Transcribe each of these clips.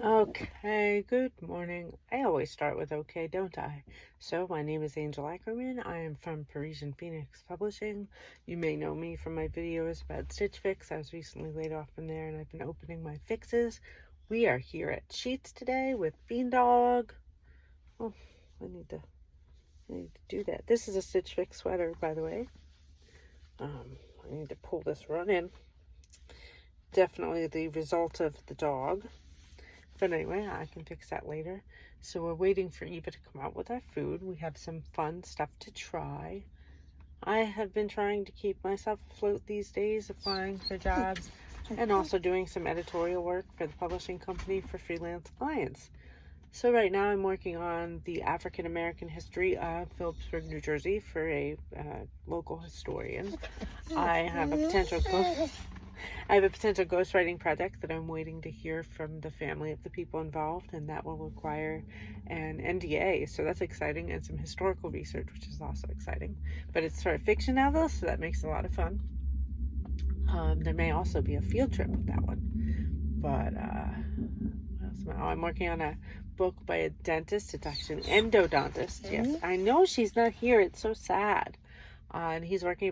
Okay, good morning. I always start with okay, don't I? So, my name is Angel Ackerman. I am from Parisian Phoenix Publishing. You may know me from my videos about Stitch Fix. I was recently laid off from there and I've been opening my fixes. We are here at Sheetz today with Beandog. Oh, I need to do that. This is a Stitch Fix sweater, by the way. I need to pull this run in. Definitely the result of the dog. But anyway, I can fix that later. So we're waiting for Eva to come out with our food. We have some fun stuff to try. I have been trying to keep myself afloat these days, applying for jobs and also doing some editorial work for the publishing company for freelance clients. So right now I'm working on the African American history of Phillipsburg, New Jersey for a local historian. I have a potential ghostwriting project that I'm waiting to hear from the family of the people involved, and that will require an NDA, so that's exciting, and some historical research, which is also exciting. But it's sort of fiction now, though, so that makes it a lot of fun. There may also be a field trip with that one. But I'm working on a book by a dentist. It's actually an endodontist. Yes, I know she's not here. It's so sad. And he's writing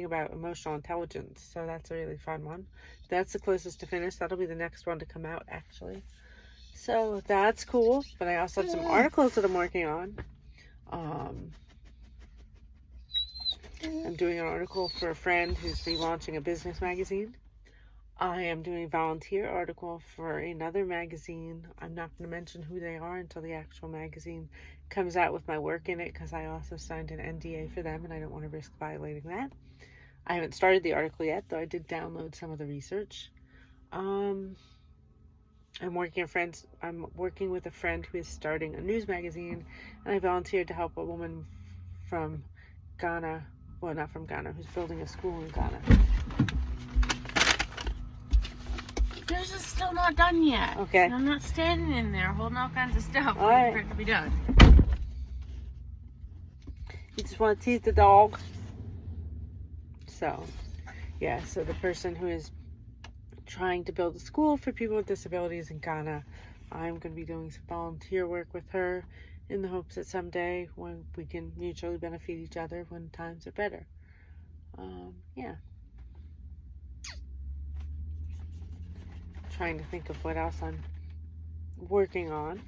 about emotional intelligence, so that's a really fun one. That's the closest to finish. That'll be the next one to come out, actually. So that's cool. But I also have some articles that I'm working on. I'm doing an article for a friend who's relaunching a business magazine. I am doing a volunteer article for another magazine. I'm not going to mention who they are until the actual magazine comes out with my work in it, because I also signed an NDA for them and I don't want to risk violating that. I haven't started the article yet, though I did download some of the research. I'm working with a friend who is starting a news magazine, and I volunteered to help a woman from Ghana, well, not from Ghana, who's building a school in Ghana. Yours is still not done yet. Okay. I'm not standing in there holding all kinds of stuff All waiting right. for it to be done. You just want to tease the dog. So, yeah, so the person who is trying to build a school for people with disabilities in Ghana, I'm going to be doing some volunteer work with her in the hopes that someday when we can mutually benefit each other when times are better. Yeah. Trying to think of what else I'm working on.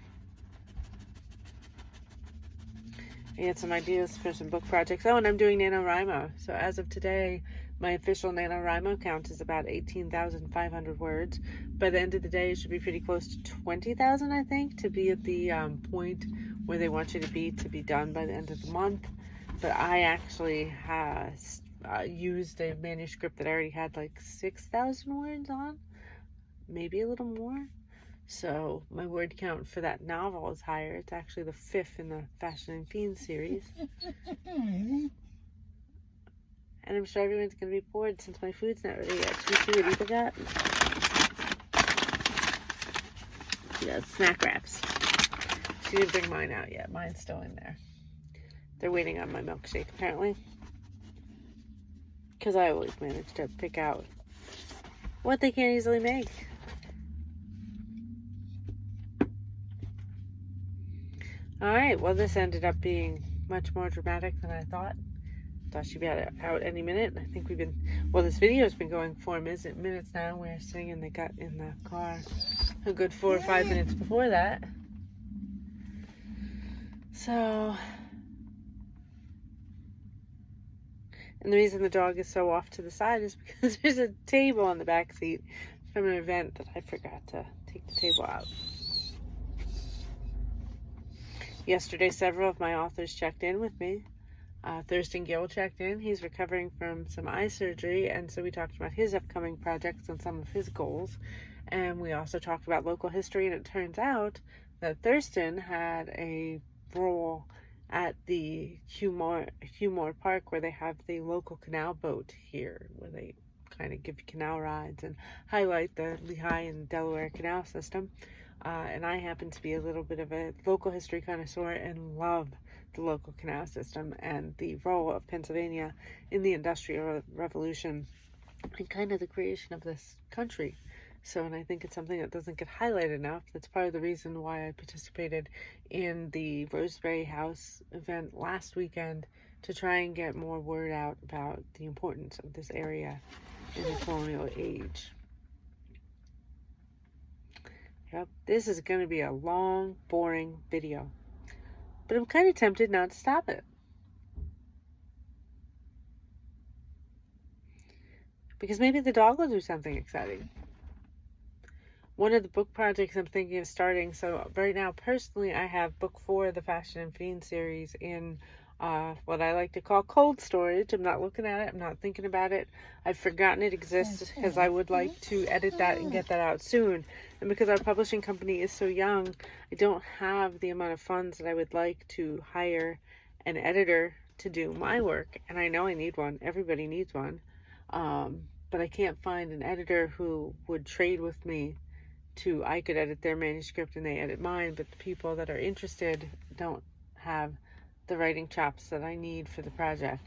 I had some ideas for some book projects. Oh, and I'm doing NaNoWriMo. So as of today, my official NaNoWriMo count is about 18,500 words. By the end of the day, it should be pretty close to 20,000, I think, to be at the point where they want you to be done by the end of the month. But I actually used a manuscript that I already had like 6,000 words on, maybe a little more. So my word count for that novel is higher. It's actually the 5th in the Fashion and Fiends series. And I'm sure everyone's going to be bored since my food's not ready yet. Should we see what Eva got? She got snack wraps. She didn't bring mine out yet. Mine's still in there. They're waiting on my milkshake, apparently. Because I always manage to pick out what they can't easily make. Alright, well, this ended up being much more dramatic than I thought. Thought she'd be out any minute. I think this video's been going 4 minutes now. We're sitting in the car a good 4 or 5 minutes before that. So, and the reason the dog is so off to the side is because there's a table on the back seat from an event that I forgot to take the table out. Yesterday, several of my authors checked in with me. Thurston Gill checked in. He's recovering from some eye surgery, and so we talked about his upcoming projects and some of his goals. And we also talked about local history, and it turns out that Thurston had a role at the Hugh Park, where they have the local canal boat here, where they kind of give canal rides and highlight the Lehigh and Delaware Canal system. And I happen to be a little bit of a local history connoisseur and love the local canal system and the role of Pennsylvania in the Industrial Revolution and kind of the creation of this country. So, and I think it's something that doesn't get highlighted enough. That's part of the reason why I participated in the Roseberry House event last weekend, to try and get more word out about the importance of this area in the colonial age. Yep, this is going to be a long, boring video, but I'm kind of tempted not to stop it. Because maybe the dog will do something exciting. One of the book projects I'm thinking of starting, so right now, personally, I have book 4 of the Fashion and Fiend series in what I like to call cold storage. I'm not looking at it. I'm not thinking about it. I've forgotten it exists because I would like to edit that and get that out soon. And because our publishing company is so young, I don't have the amount of funds that I would like to hire an editor to do my work. And I know I need one. Everybody needs one. But I can't find an editor who would trade with me I could edit their manuscript and they edit mine, but the people that are interested don't have the writing chops that I need for the project.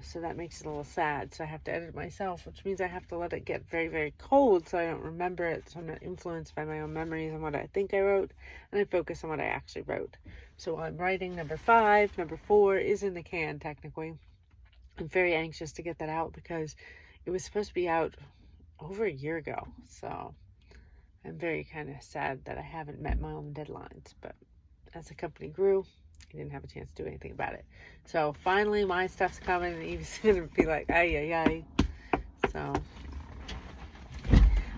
So that makes it a little sad. So I have to edit it myself, which means I have to let it get very, very cold so I don't remember it, so I'm not influenced by my own memories and what I think I wrote, and I focus on what I actually wrote. So I'm writing number 5. Number 4 is in the can, technically. I'm very anxious to get that out because it was supposed to be out over a year ago. So I'm very kind of sad that I haven't met my own deadlines, but as the company grew, I didn't have a chance to do anything about it. So finally my stuff's coming and Evie's gonna be like, ay, ay, ay. So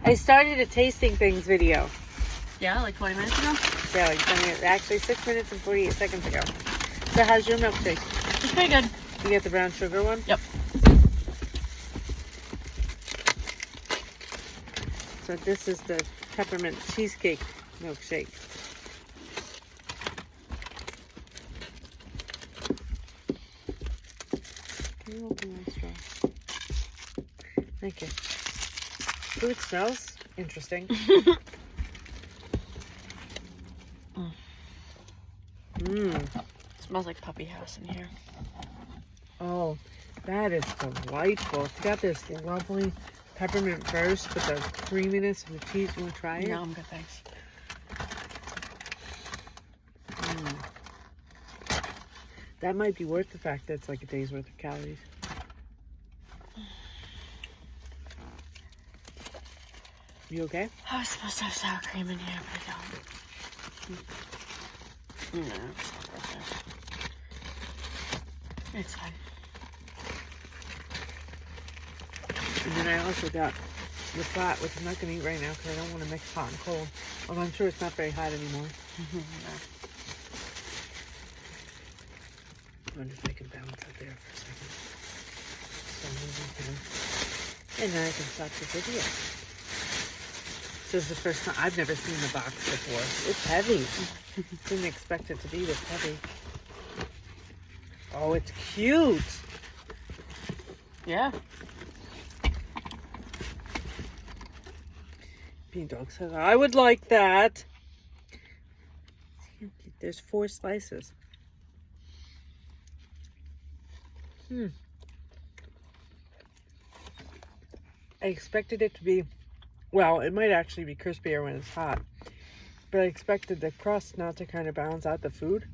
I started a tasting things video. Yeah, like 20 minutes ago? Yeah, like 20 minutes, actually 6 minutes and 48 seconds ago. So how's your milkshake? It's pretty good. You get the brown sugar one? Yep. So this is the peppermint cheesecake milkshake. Can you open my straw? Thank you. Ooh, it smells interesting. Smells like puppy house in here. Oh, that is delightful. It's got this lovely peppermint burst with the creaminess of the cheese. You want to try it? No, I'm good, thanks. That might be worth the fact that it's like a day's worth of calories. You okay? I was supposed to have sour cream in here, but I don't. No, it's not worth it. It's fine. And then I also got the flat, which I'm not going to eat right now because I don't want to mix hot and cold. Although I'm sure it's not very hot anymore. No. I'm just making balance out there for a second. And then I can stop the video. So it's the first time. I've never seen the box before. It's heavy. Didn't expect it to be this heavy. Oh, it's cute. Yeah. Bean Dog says, I would like that. There's 4 slices. I expected it to be, well, it might actually be crispier when it's hot, but I expected the crust not to kind of balance out the food.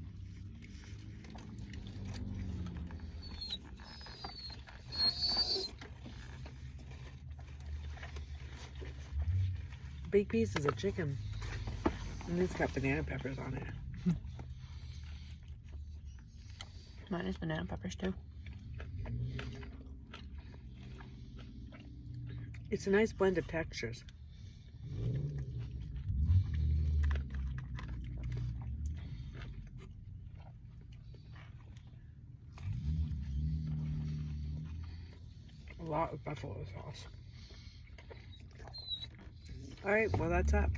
Baked piece is a chicken, and it's got banana peppers on it. Mine is banana peppers too. It's a nice blend of textures. A lot of buffalo sauce. All right, well, that's that.